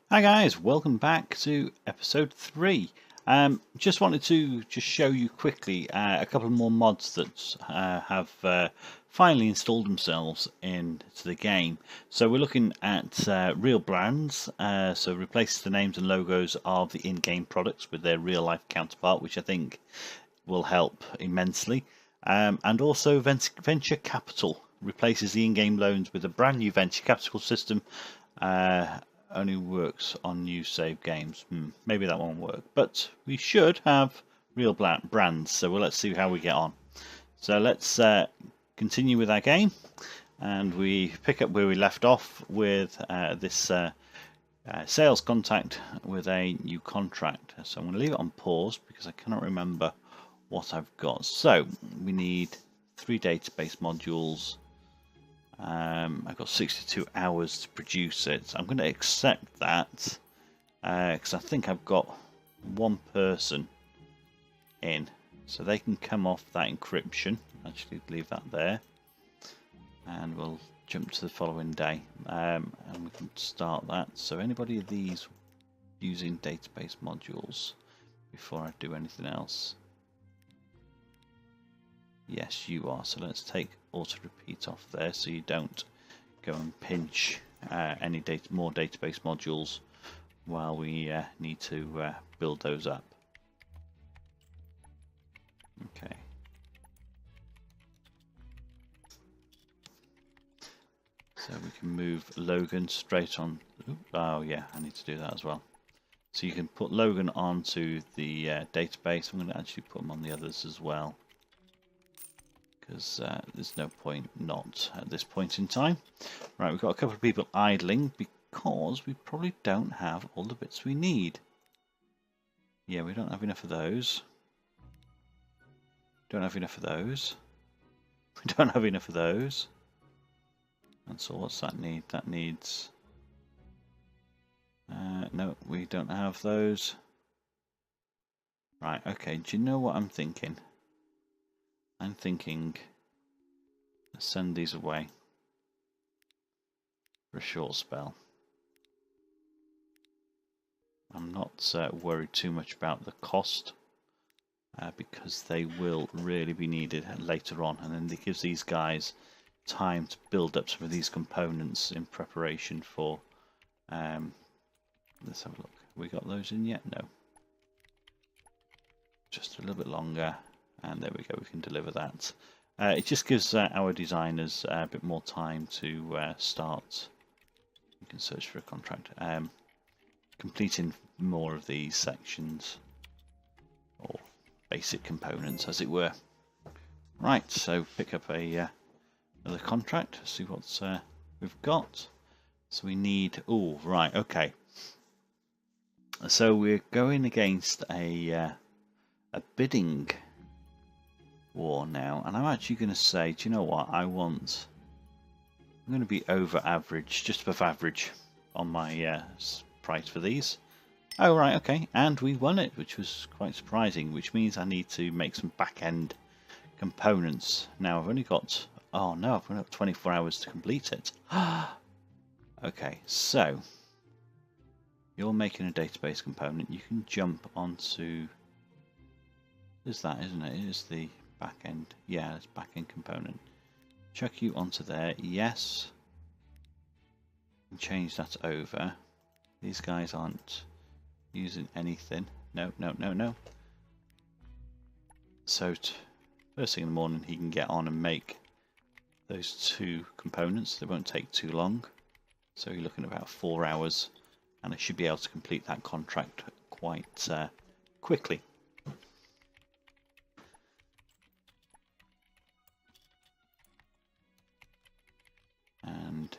Hi guys, welcome back to episode 3. Just wanted to show you quickly a couple more mods that have finally installed themselves into the game. So we're looking at real brands, so replace the names and logos of the in-game products with their real-life counterpart, which I think will help immensely. And also venture capital replaces the in-game loans with a brand new venture capital system. Only works on new save games. Maybe that won't work, but we should have real brands, so let's see how we get on. So let's continue with our game, and we pick up where we left off with this sales contact with a new contract. So I'm going to leave it on pause because I cannot remember what I've got. So we need 3 database modules. I've got 62 hours to produce it. I'm going to accept that because I think I've got one person in, so they can come off that encryption. Actually, leave that there, and we'll jump to the following day, and we can start that. So anybody of these using database modules before I do anything else? Yes, you are. So let's take auto repeat off there, so you don't go and pinch any more database modules while we need to build those up. Okay. So we can move Logan straight on. Oh yeah, I need to do that as well. So you can put Logan onto the database. I'm going to actually put them on the others as well, because there's no point not at this point in time. Right, we've got a couple of people idling because we probably don't have all the bits we need. Yeah, we don't have enough of those. Don't have enough of those. We don't have enough of those. And so what's that need? That needs... no, we don't have those. Right, okay, do you know what I'm thinking? I'm thinking, let's send these away for a short spell. I'm not worried too much about the cost because they will really be needed later on, and then it gives these guys time to build up some of these components in preparation for... let's have a look. We got those in yet? No. Just a little bit longer, and there we go, we can deliver that. It just gives our designers a bit more time to start. You can search for a contract. Completing more of these sections, or basic components as it were. Right, so pick up a another contract, see what we've got. So we need... oh, right, okay. So we're going against a bidding war now, and I'm actually going to say, do you know what, I'm going to be over average, just above average on my price for these. Oh right, okay, and we won it, which was quite surprising, which means I need to make some back-end components. Now I've only got... oh no, I've only got 24 hours to complete it. Okay, so you're making a database component. You can jump onto... is that, isn't it? It is the back-end. Yeah, it's back-end component. Chuck you onto there. Yes. And change that over. These guys aren't using anything. No, no, no, no. So first thing in the morning he can get on and make those 2 components. They won't take too long. So you're looking at about 4 hours, and I should be able to complete that contract quite quickly. And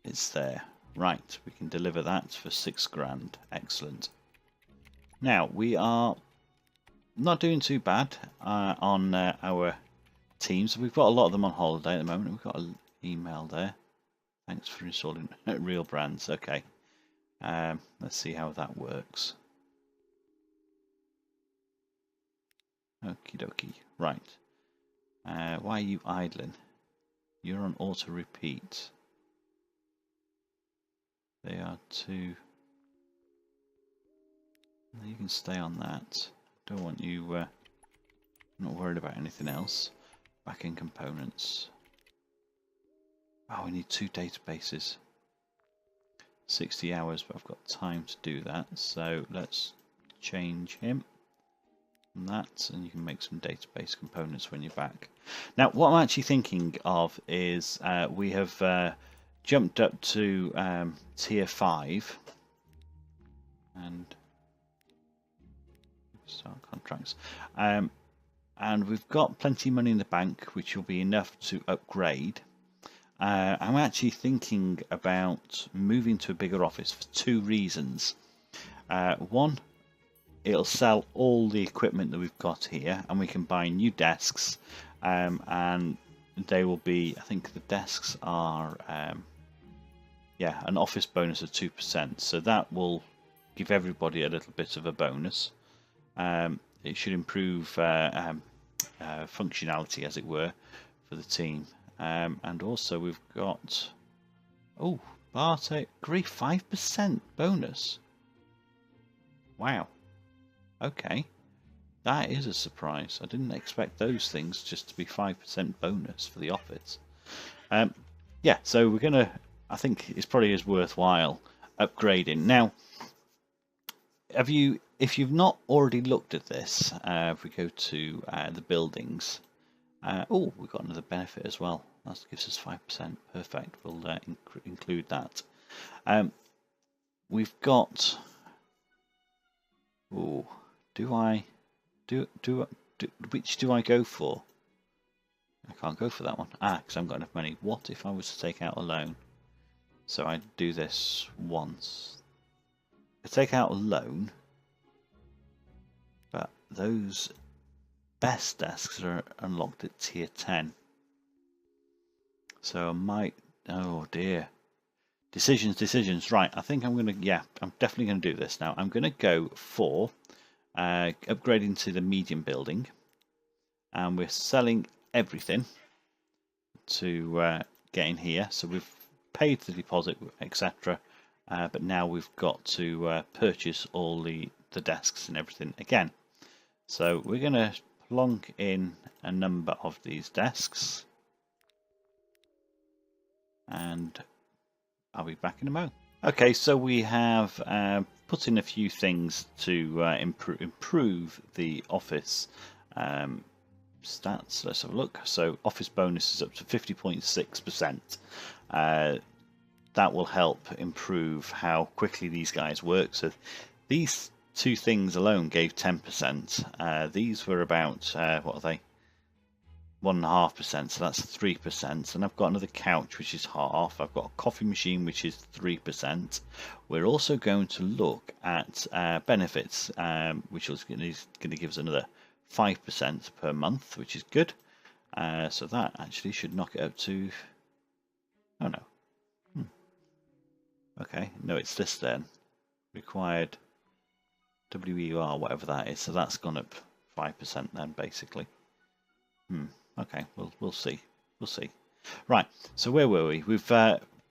it's there. Right, we can deliver that for 6 grand. Excellent. Now, we are not doing too bad on our teams. We've got a lot of them on holiday at the moment. We've got an email there. Thanks for installing real brands. Okay. Let's see how that works. Okie dokie. Right. Why are you idling? You're on auto repeat. They are to... You can stay on that. Don't want you... not worried about anything else. Back in components. Oh, we need 2 databases. 60 hours, but I've got time to do that. So let's change him. And that, and you can make some database components when you're back. Now, what I'm actually thinking of is we have jumped up to tier 5 and start contracts. And we've got plenty of money in the bank, which will be enough to upgrade. I'm actually thinking about moving to a bigger office for 2 reasons. One, it'll sell all the equipment that we've got here, and we can buy new desks, and they will be, I think the desks are, yeah, an office bonus of 2%, so that will give everybody a little bit of a bonus. It should improve functionality, as it were, for the team. And also we've got, oh, Bartek Grief 5% bonus. Wow. Okay, that is a surprise. I didn't expect those things just to be 5% bonus for the office. Yeah, so we're gonna, I think it's probably is worthwhile upgrading. Now, if you've not already looked at this, if we go to the buildings, oh, we've got another benefit as well. That gives us 5%. Perfect. We'll include that. We've got. Oh, which do I go for? I can't go for that one. Ah, because I haven't got enough money. What if I was to take out a loan? So I do this once. I take out a loan, but those best desks are unlocked at tier 10. So I might, oh dear. Decisions. Right, I think I'm going to, yeah, I'm definitely going to do this now. I'm going to go for upgrading to the medium building. And we're selling everything to get in here. So we've paid the deposit, etc. But now we've got to purchase all the desks and everything again. So we're going to plonk in a number of these desks. And I'll be back in a moment. Okay, so we have put in a few things to improve the office stats. Let's have a look. So office bonus is up to 50.6%. That will help improve how quickly these guys work. So these 2 things alone gave 10%. These were about, what are they? 1.5%, so that's 3%. And I've got another couch, which is half. I've got a coffee machine, which is 3%. We're also going to look at benefits, which is going to give us another 5% per month, which is good. So that actually should knock it up to, oh no. Okay, no, it's this then. Required WER, whatever that is. So that's gone up 5% then, basically. Okay, we'll see. We'll see. Right, so where were we? We've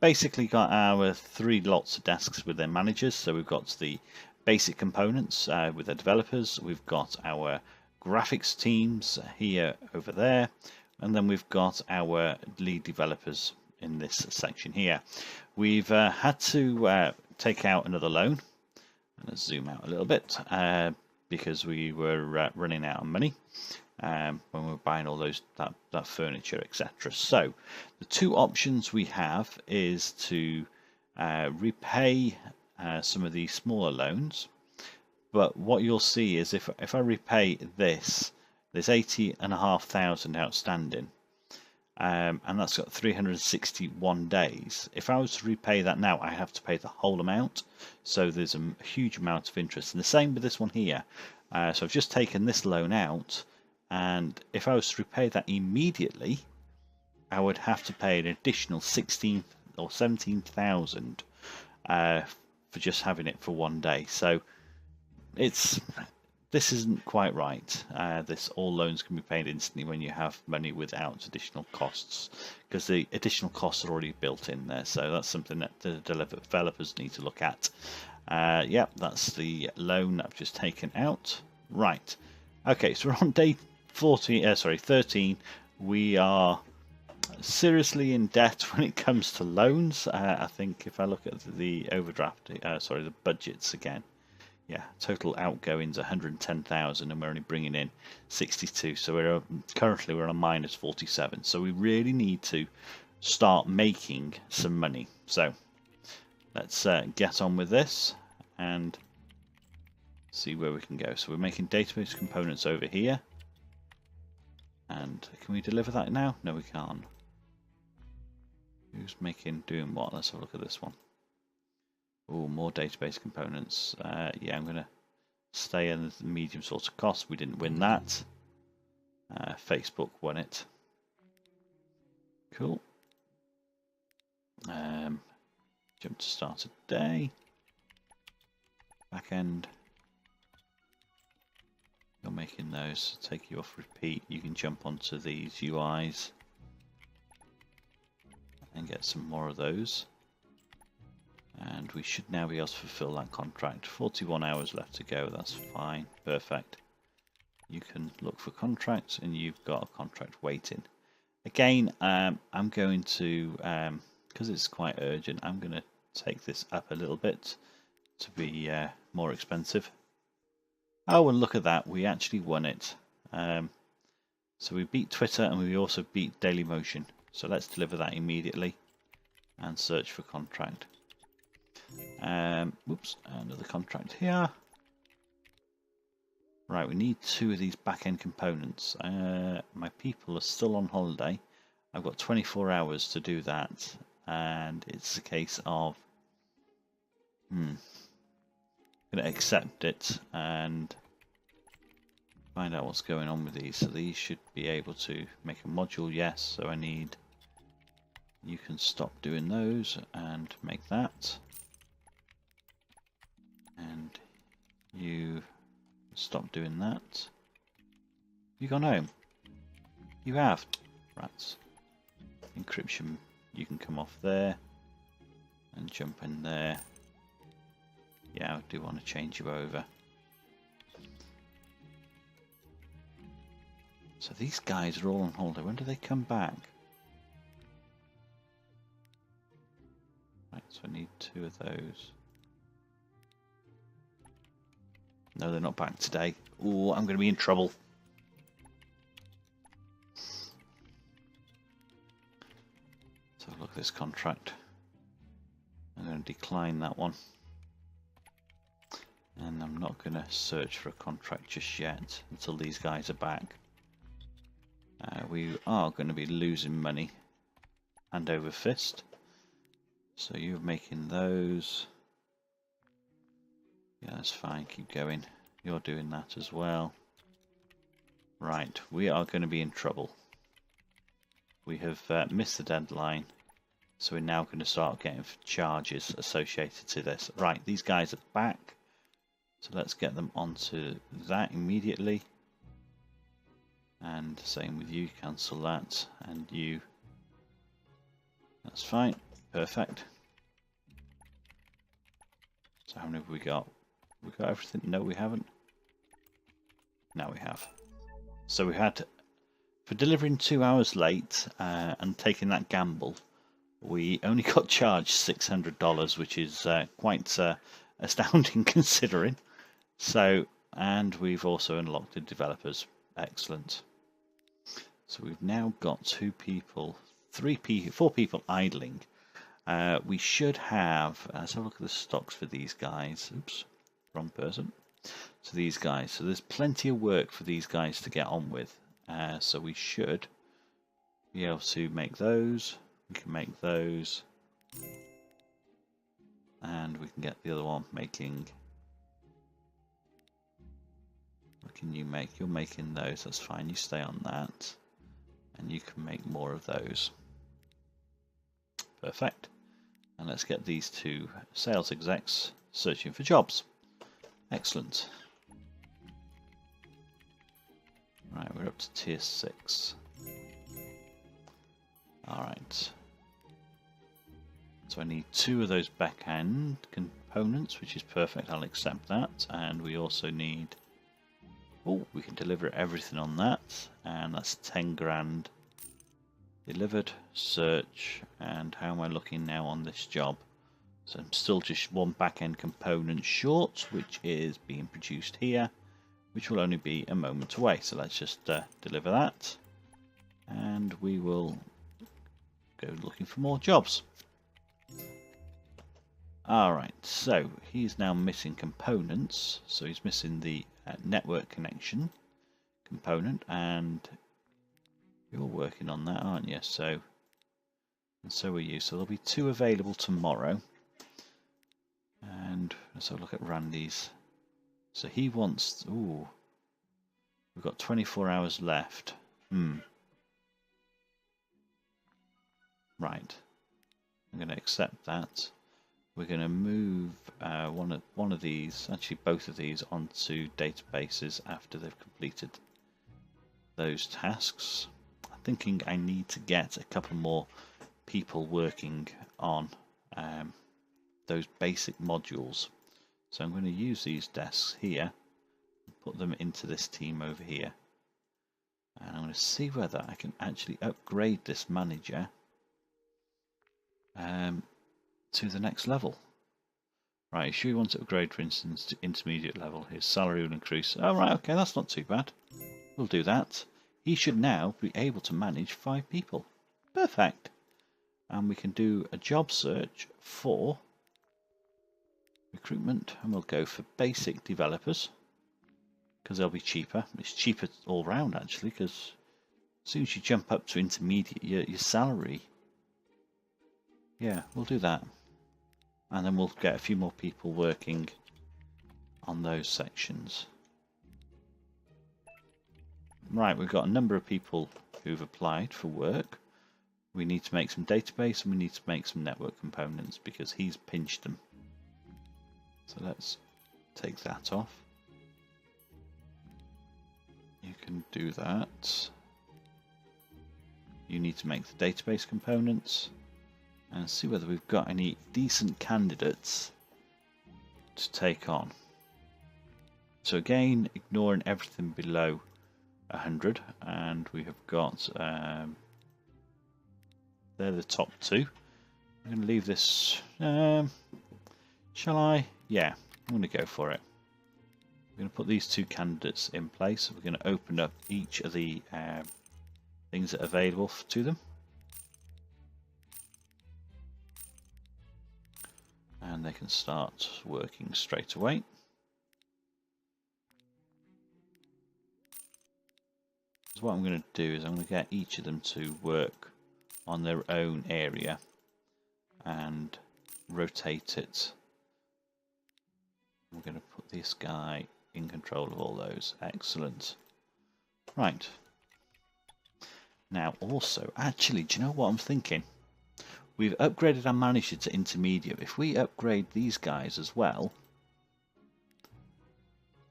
basically got our 3 lots of desks with their managers. So we've got the basic components with their developers. We've got our graphics teams here, over there. And then we've got our lead developers in this section here. We've had to take out another loan. Let's zoom out a little bit because we were running out of money. When we were buying all those that furniture, etc. So the 2 options we have is to repay some of these smaller loans, but what you'll see is if I repay this, there's 80,500 outstanding, and that's got 361 days. If I was to repay that now, I have to pay the whole amount, so there's a huge amount of interest. And the same with this one here. So I've just taken this loan out, and if I was to repay that immediately, I would have to pay an additional 16 or 17,000 for just having it for 1 day. So this this isn't quite right. This all loans can be paid instantly when you have money without additional costs, because the additional costs are already built in there. So that's something that the developers need to look at. Yeah, that's the loan I've just taken out. Right. Okay, so we're on day 13. We are seriously in debt when it comes to loans. I think if I look at the overdraft, the budgets again. Yeah, total outgoings 110,000, and we're only bringing in 62. So we're currently on a minus 47. So we really need to start making some money. So let's get on with this and see where we can go. So we're making database components over here. And can we deliver that now? No, we can't. Who's doing what? Let's have a look at this one. Oh, more database components. Yeah, I'm going to stay in the medium sort of cost. We didn't win that. Facebook won it. Cool. Jump to start a day. Back end. You're making those. Take you off repeat. You can jump onto these UIs and get some more of those. And we should now be able to fulfill that contract. 41 hours left to go. That's fine. Perfect. You can look for contracts, and you've got a contract waiting. Again, I'm going to, because it's quite urgent, I'm going to take this up a little bit to be more expensive. Oh, and look at that. We actually won it. So we beat Twitter, and we also beat Dailymotion. So let's deliver that immediately and search for contract. Whoops, another contract here. Right, we need 2 of these back-end components. My people are still on holiday. I've got 24 hours to do that, and it's a case of I'm going to accept it and find out what's going on with these. So these should be able to make a module, yes. So I need, you can stop doing those and make that. And you stop doing that. You gone home? You have. Rats. Encryption, you can come off there and jump in there. Yeah, I do want to change you over. So these guys are all on holiday. When do they come back? Right, so I need 2 of those. No, they're not back today. Oh, I'm going to be in trouble. So look at this contract. I'm going to decline that one. And I'm not going to search for a contract just yet until these guys are back. We are going to be losing money hand over fist. So you're making those. Yeah, that's fine. Keep going. You're doing that as well. Right, we are going to be in trouble. We have missed the deadline. So we're now going to start getting charges associated to this. Right, these guys are back. So let's get them onto that immediately. And same with you, cancel that. And you. That's fine. Perfect. So how many have we got? We got everything? No, we haven't. Now we have. So we had, for delivering 2 hours late and taking that gamble, we only got charged $600, which is quite astounding considering. So, and we've also unlocked the developers. Excellent. So we've now got 2 people, 4 people idling. We should have, let's have a look at the stocks for these guys. Oops, wrong person. So these guys, so there's plenty of work for these guys to get on with. So we should be able to make those. We can make those. And we can get the other one making. What can you make? You're making those, that's fine. You stay on that. And you can make more of those. Perfect. And let's get these 2 sales execs searching for jobs. Excellent. we're up to tier 6. Alright. So I need 2 of those back-end components, which is perfect. I'll accept that. And we also need... Oh, we can deliver everything on that. And that's 10 grand. Delivered, search, and how am I looking now on this job? So I'm still just 1 back-end component short, which is being produced here, which will only be a moment away. So let's just deliver that. And we will go looking for more jobs. Alright, so he's now missing components. So he's missing the network connection component, and you're working on that, aren't you? So, and so are you. So there'll be 2 available tomorrow. And let's have a look at Randy's. So he wants... Ooh, we've got 24 hours left. Right. I'm going to accept that. We're going to move one of these, actually both of these, onto databases after they've completed those tasks. I'm thinking I need to get a couple more people working on those basic modules. So I'm going to use these desks here and put them into this team over here. And I'm going to see whether I can actually upgrade this manager to the next level. Right, sure you want to upgrade, for instance, to intermediate level. His salary will increase. Oh, right, okay, that's not too bad. We'll do that. He should now be able to manage 5 people. Perfect. And we can do a job search for recruitment, and we'll go for basic developers because they'll be cheaper. It's cheaper all round, actually, because as soon as you jump up to intermediate, your salary... Yeah, we'll do that. And then we'll get a few more people working on those sections. Right, we've got a number of people who've applied for work. We need to make some database and we need to make some network components because he's pinched them. So let's take that off. You can do that. You need to make the database components and see whether we've got any decent candidates to take on. So again, ignoring everything below 100, and we have got they're the top 2. I'm going to leave this. Shall I? Yeah, I'm going to go for it. We're going to put these 2 candidates in place. We're going to open up each of the things that are available to them. And they can start working straight away. So what I'm going to do is I'm going to get each of them to work on their own area and rotate it. I'm going to put this guy in control of all those. Excellent. Right. Now also, actually, do you know what I'm thinking? We've upgraded our manager to intermediate. If we upgrade these guys as well,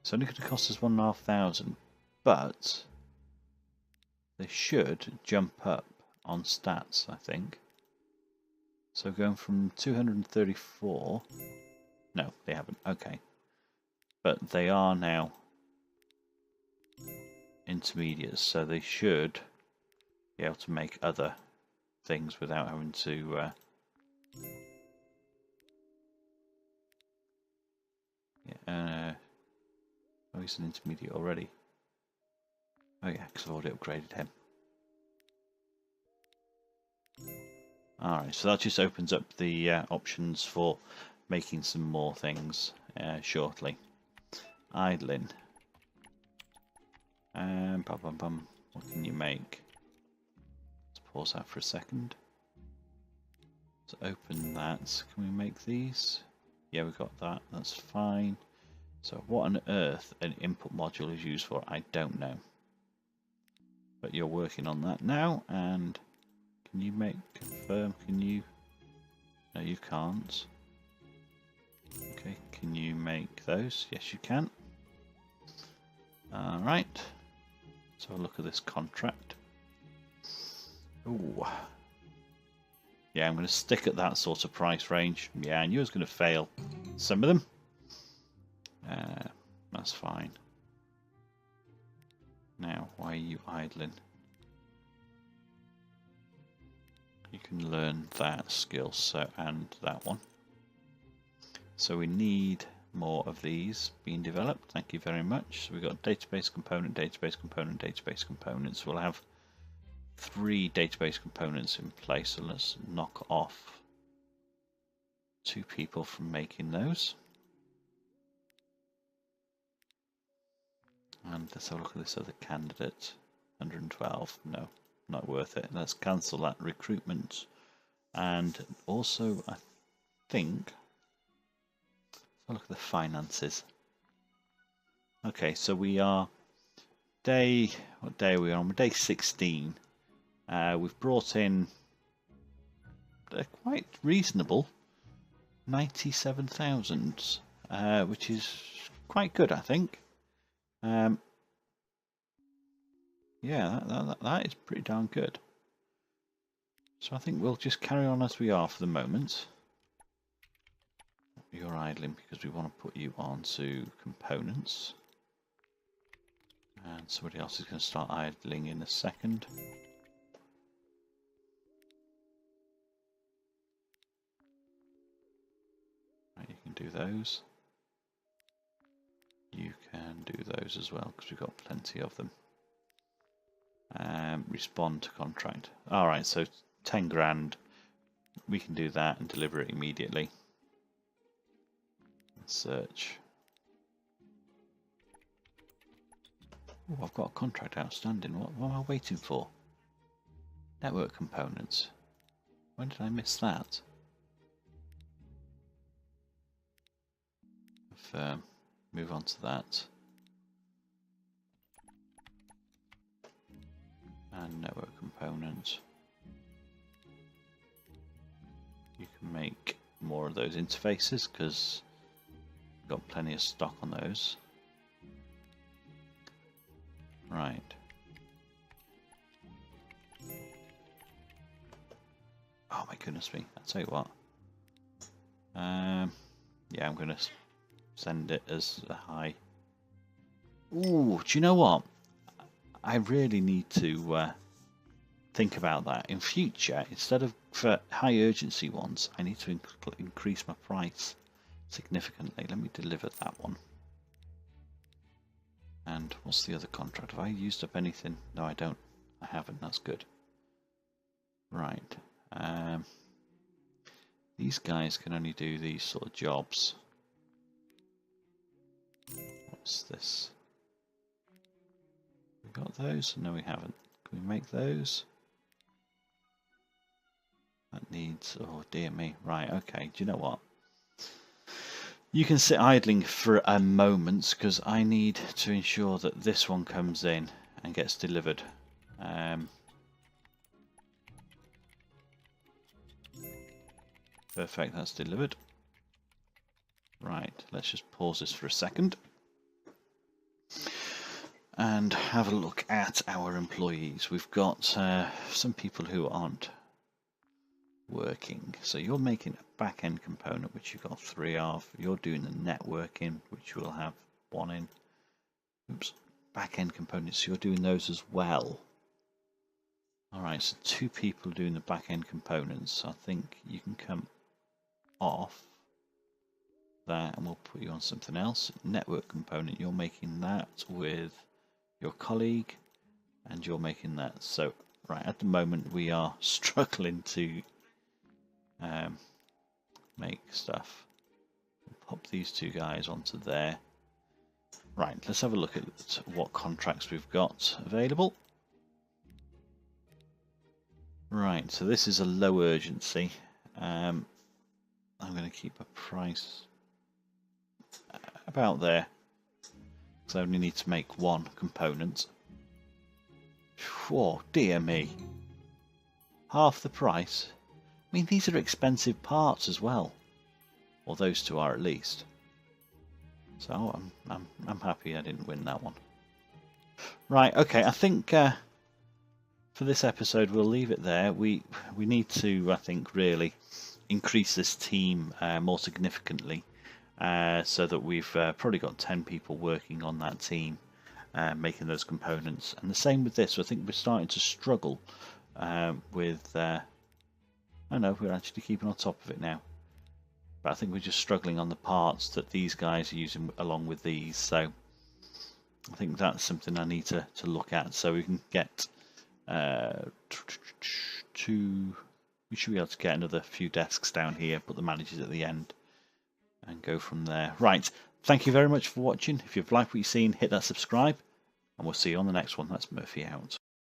it's only going to cost us 1,500, but they should jump up on stats, I think. So going from 234, no, they haven't. Okay, but they are now intermediates, so they should be able to make other things without having to oh, he's an intermediate already. Oh yeah, because I've already upgraded him. Alright, so that just opens up the options for making some more things shortly. Idling. What can you make? Pause that for a second. So open that. Can we make these? Yeah, we got that. That's fine. So what on earth an input module is used for, I don't know. But you're working on that now. And can you make confirm? Can you? No, you can't. Okay, can you make those? Yes, you can. Alright. So look at this contract. Ooh. Yeah, I'm going to stick at that sort of price range. Yeah, I knew I was going to fail some of them. That's fine. Now, why are you idling? You can learn that skill set and that one. So we need more of these being developed. Thank you very much. So we've got database component, database component, database components. We'll have 3 database components in place. So let's knock off 2 people from making those. And let's have a look at this other candidate. 112. No, not worth it. Let's cancel that recruitment. And also, I think, let's look at the finances. Okay, so we are what day are we on? We're day 16. We've brought in a quite reasonable 97,000, which is quite good, I think. Yeah, that is pretty darn good. So I think we'll just carry on as we are for the moment. You're idling because we want to put you onto components. And somebody else is going to start idling in a second. Right, you can do those. You can do those as well because we've got plenty of them. Respond to contract. Alright, so 10 grand. We can do that and deliver it immediately. Search. Oh, I've got a contract outstanding. What am I waiting for? Network components. When did I miss that? Move on to that. And network components. You can make more of those interfaces because we've got plenty of stock on those. Right. Oh my goodness me, I'll tell you what. Yeah, I'm going to send it as a high. Ooh, do you know what? I really need to think about that. In future, instead of for high urgency ones, I need to increase my price significantly. Let me deliver that one. And what's the other contract? Have I used up anything? No, I don't. I haven't. That's good. Right. These guys can only do these sort of jobs. What's this? We got those? No, we haven't. Can we make those? That needs... Oh, dear me. Right, okay. Do you know what? You can sit idling for a moment because I need to ensure that this one comes in and gets delivered. Perfect, that's delivered. Right, let's just pause this for a second and have a look at our employees. We've got some people who aren't working. So you're making a back-end component, which you've got 3 of. You're doing the networking, which we'll have 1 in. Oops, back-end components, you're doing those as well. Alright, so 2 people doing the back-end components. I think you can come off there and we'll put you on something else. Network component, you're making that with your colleague and you're making that. So right at the moment we are struggling to make stuff. We'll pop these 2 guys onto there. Right, let's have a look at what contracts we've got available. Right, so this is a low urgency. I'm going to keep a price about there because I only need to make 1 component. Oh dear me, half the price. I mean, these are expensive parts as well, or those 2 are at least. So I'm happy I didn't win that one. Right, okay, I think for this episode we'll leave it there. We need to, I think, really increase this team more significantly, so that we've probably got 10 people working on that team, making those components. And the same with this. I think we're starting to struggle with... I know, we're actually keeping on top of it now. But I think we're just struggling on the parts that these guys are using along with these. So I think that's something I need to look at, so we can get we should be able to get another few desks down here, put the managers at the end, and go from there. Right, thank you very much for watching. If you've liked what you've seen, hit that subscribe, and we'll see you on the next one. That's Murphy out.